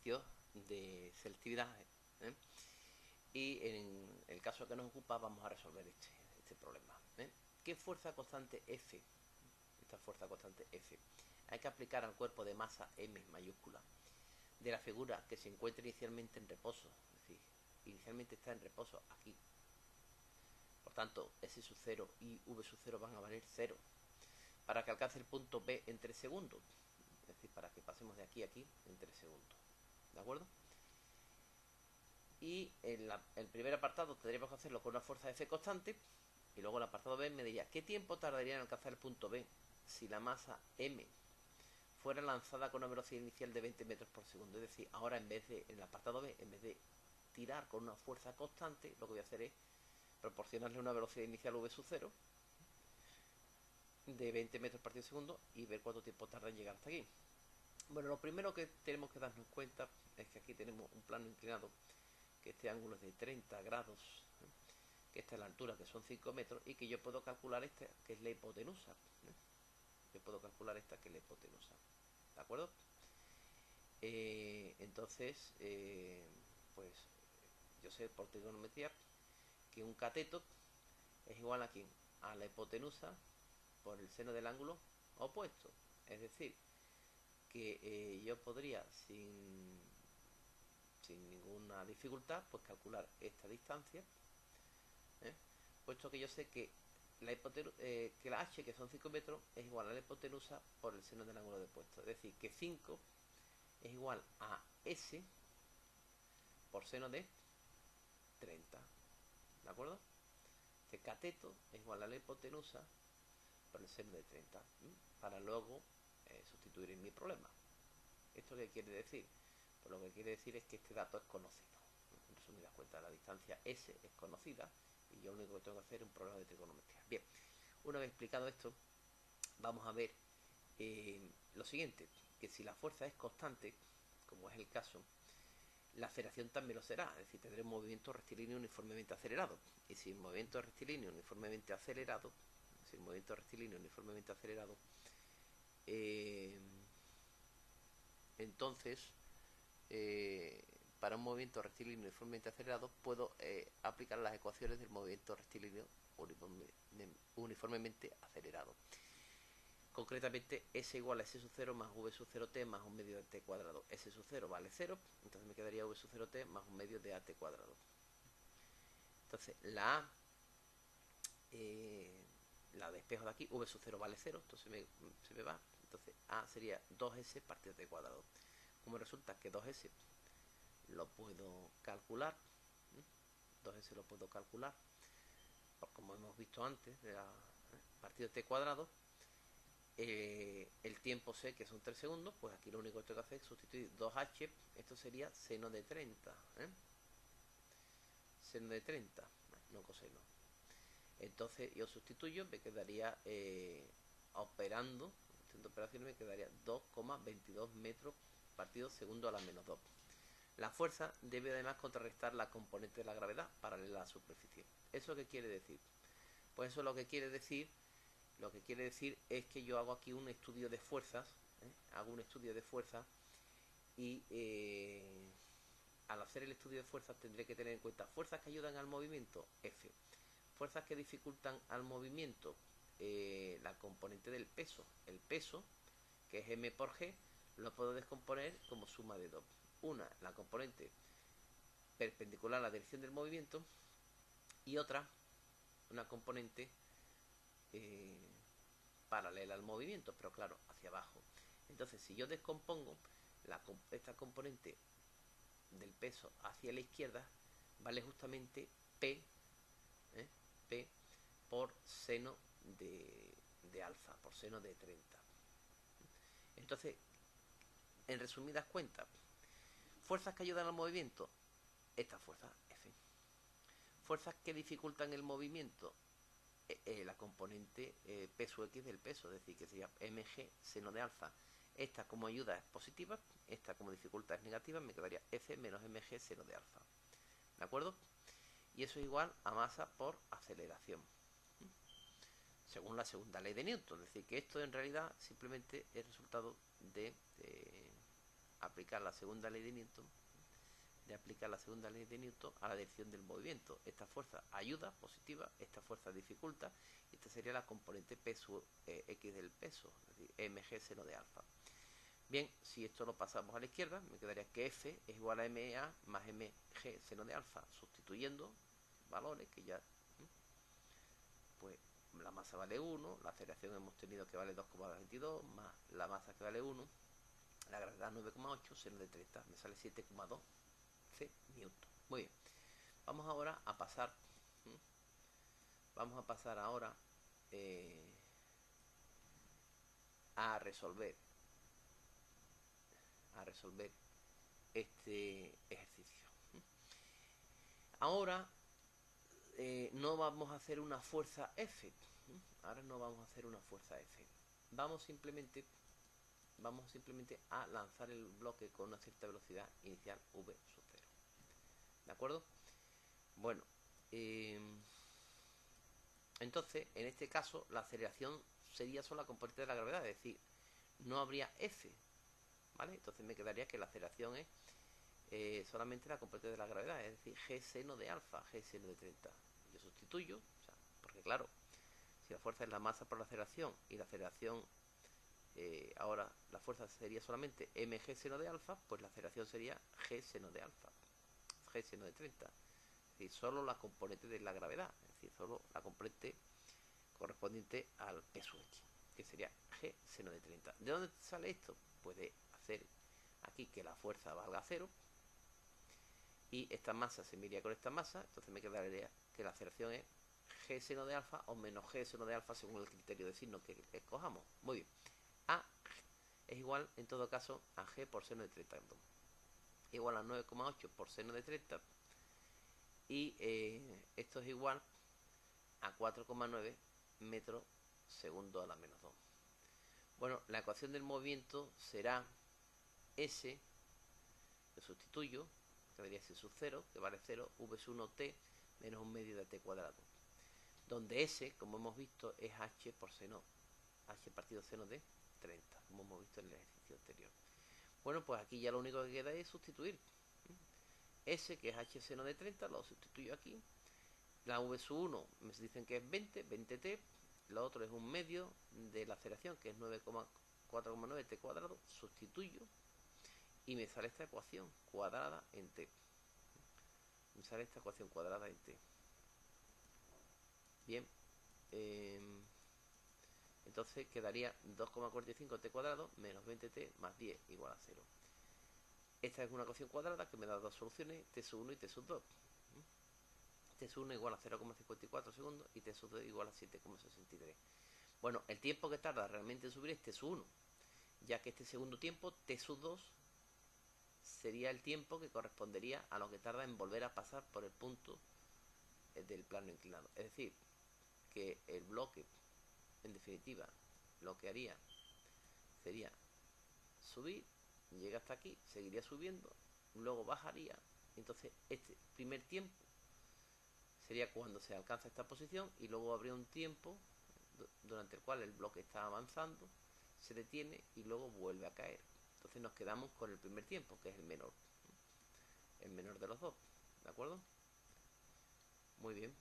ejercicios de selectividad, ¿eh? Y en el caso que nos ocupa vamos a resolver este problema, ¿eh? ¿Qué fuerza constante F? Esta fuerza constante F hay que aplicar al cuerpo de masa M mayúscula de la figura que se encuentra inicialmente en reposo. Es decir, inicialmente está en reposo aquí. Por tanto, S sub 0 y V sub 0 van a valer 0. Para que alcance el punto B en 3 segundos. Es decir, para que pasemos de aquí a aquí en 3 segundos. ¿De acuerdo? Y en el primer apartado tendríamos que hacerlo con una fuerza F constante. Y luego el apartado B me diría, ¿qué tiempo tardaría en alcanzar el punto B si la masa M fuera lanzada con una velocidad inicial de 20 metros por segundo? Es decir, ahora en el apartado B, en vez de tirar con una fuerza constante, lo que voy a hacer es proporcionarle una velocidad inicial V sub 0 de 20 metros por segundo y ver cuánto tiempo tarda en llegar hasta aquí. Bueno, lo primero que tenemos que darnos cuenta es que aquí tenemos un plano inclinado, que este ángulo es de 30 grados, que esta es la altura, que son 5 metros, y que yo puedo calcular esta, que es la hipotenusa. Yo puedo calcular esta, que es la hipotenusa. ¿De acuerdo? Entonces, pues yo sé por trigonometría que un cateto es igual a ¿quién? A la hipotenusa por el seno del ángulo opuesto. Es decir, que yo podría sin ninguna dificultad pues calcular esta distancia, puesto que yo sé que que la h, que son 5 metros, es igual a la hipotenusa por el seno del ángulo opuesto. Es decir, que 5 es igual a s por seno de 30. ¿De acuerdo? Este cateto es igual a la hipotenusa por el seno de 30. Para luego sustituir en mi problema. ¿Esto qué quiere decir? Pues lo que quiere decir es que este dato es conocido. En resumidas cuentas, la distancia S es conocida y yo lo único que tengo que hacer es un problema de trigonometría. Bien, una vez explicado esto, vamos a ver lo siguiente, que si la fuerza es constante, como es el caso, la aceleración también lo será, es decir, tendré un movimiento rectilíneo uniformemente acelerado. Y si el movimiento rectilíneo uniformemente acelerado, entonces, para un movimiento rectilíneo uniformemente acelerado, puedo aplicar las ecuaciones del movimiento rectilíneo uniformemente acelerado. Concretamente, S igual a S sub 0 más V sub 0t más un medio de t cuadrado. S sub 0 vale 0, entonces me quedaría V sub 0t más un medio de at cuadrado. Entonces, la despejo de aquí, V sub 0 vale 0, entonces se me va. Entonces, A sería 2S partido de t cuadrado. Como resulta que 2S lo puedo calcular, 2S lo puedo calcular, como hemos visto antes, de la partido de t cuadrado, el tiempo sé que son 3 segundos, pues aquí lo único que tengo que hacer es sustituir 2h, esto sería seno de 30, seno de 30, no coseno. Entonces yo sustituyo, me quedaría operando, haciendo operaciones, me quedaría 2,22 metros partido segundo a la menos 2. La fuerza debe además contrarrestar la componente de la gravedad paralela a la superficie. ¿Eso qué quiere decir? Pues eso lo que quiere decir es que yo hago aquí un estudio de fuerzas, y al hacer el estudio de fuerzas tendré que tener en cuenta fuerzas que ayudan al movimiento, F, fuerzas que dificultan al movimiento, la componente del peso, el peso, que es m por g, lo puedo descomponer como suma de dos. Una, la componente perpendicular a la dirección del movimiento, y otra, una componente paralela al movimiento, pero claro, hacia abajo. Entonces, si yo descompongo esta componente del peso hacia la izquierda, vale justamente P, P por seno de alfa, por seno de 30. Entonces, en resumidas cuentas, fuerzas que ayudan al movimiento, esta fuerza F. Fuerzas que dificultan el movimiento, la componente peso X del peso, es decir, que sería mg seno de alfa. Esta como ayuda es positiva, esta como dificultad es negativa, me quedaría F menos mg seno de alfa. ¿De acuerdo? Y eso es igual a masa por aceleración, según la segunda ley de Newton. Es decir, que esto en realidad simplemente es resultado de aplicar la segunda ley de Newton, a la dirección del movimiento. Esta fuerza ayuda, positiva, esta fuerza dificulta, y esta sería la componente P sub X del peso, es decir, mg seno de alfa. Bien, si esto lo pasamos a la izquierda, me quedaría que F es igual a MA más mg seno de alfa, sustituyendo valores que ya, pues la masa vale 1, la aceleración hemos tenido que vale 2,22, más la masa que vale 1, la gravedad 9,8, seno de 30, me sale 7,2 C Newton. Muy bien, vamos ahora a pasar, ahora a resolver este ejercicio. Ahora no vamos a hacer una fuerza F. Vamos simplemente a lanzar el bloque con una cierta velocidad inicial v sub 0. ¿De acuerdo? Bueno, entonces, en este caso, la aceleración sería solo la componente de la gravedad, es decir, no habría F, ¿vale? Entonces me quedaría que la aceleración es solamente la componente de la gravedad, es decir, g seno de alfa, g seno de 30. Yo sustituyo, o sea, porque claro, si la fuerza es la masa por la aceleración y la aceleración, ahora la fuerza sería solamente mg seno de alfa, pues la aceleración sería g seno de alfa, g seno de 30. Es decir, solo la componente de la gravedad, es decir, solo la componente correspondiente al peso X, que sería g seno de 30. ¿De dónde sale esto? Puede hacer aquí que la fuerza valga 0 y esta masa se mediría con esta masa, entonces me quedaría que la aceleración es g seno de alfa o menos g seno de alfa según el criterio de signo que escojamos. Muy bien. A es igual en todo caso a g por seno de 30, igual a 9,8 por seno de 30, y esto es igual a 4,9 metros segundo a la menos 2. Bueno, la ecuación del movimiento será S, lo sustituyo, quedaría S sub 0, que vale 0, v sub 1t menos un medio de t cuadrado, donde S, como hemos visto, es h por seno, h partido seno de 30, como hemos visto en el ejercicio anterior. Bueno, pues aquí ya lo único que queda es sustituir. S, que es h seno de 30, lo sustituyo aquí. La v sub 1 me dicen que es 20t, lo otro es un medio de la aceleración, que es 4,9 t cuadrado, sustituyo y me sale esta ecuación cuadrada en t. Bien, entonces quedaría 2,45 t cuadrado menos 20t más 10 igual a 0. Esta es una ecuación cuadrada que me da dos soluciones, t sub 1 y t sub 2. T sub 1 igual a 0,54 segundos y t sub 2 igual a 7,63. Bueno, el tiempo que tarda realmente en subir es t sub 1, ya que este segundo tiempo, t sub 2, sería el tiempo que correspondería a lo que tarda en volver a pasar por el punto del plano inclinado. Es decir, que el bloque, en definitiva, lo que haría sería subir, llega hasta aquí, seguiría subiendo, luego bajaría, entonces este primer tiempo sería cuando se alcanza esta posición y luego habría un tiempo durante el cual el bloque está avanzando, se detiene y luego vuelve a caer. Entonces nos quedamos con el primer tiempo, que es el menor de los dos, ¿de acuerdo? Muy bien.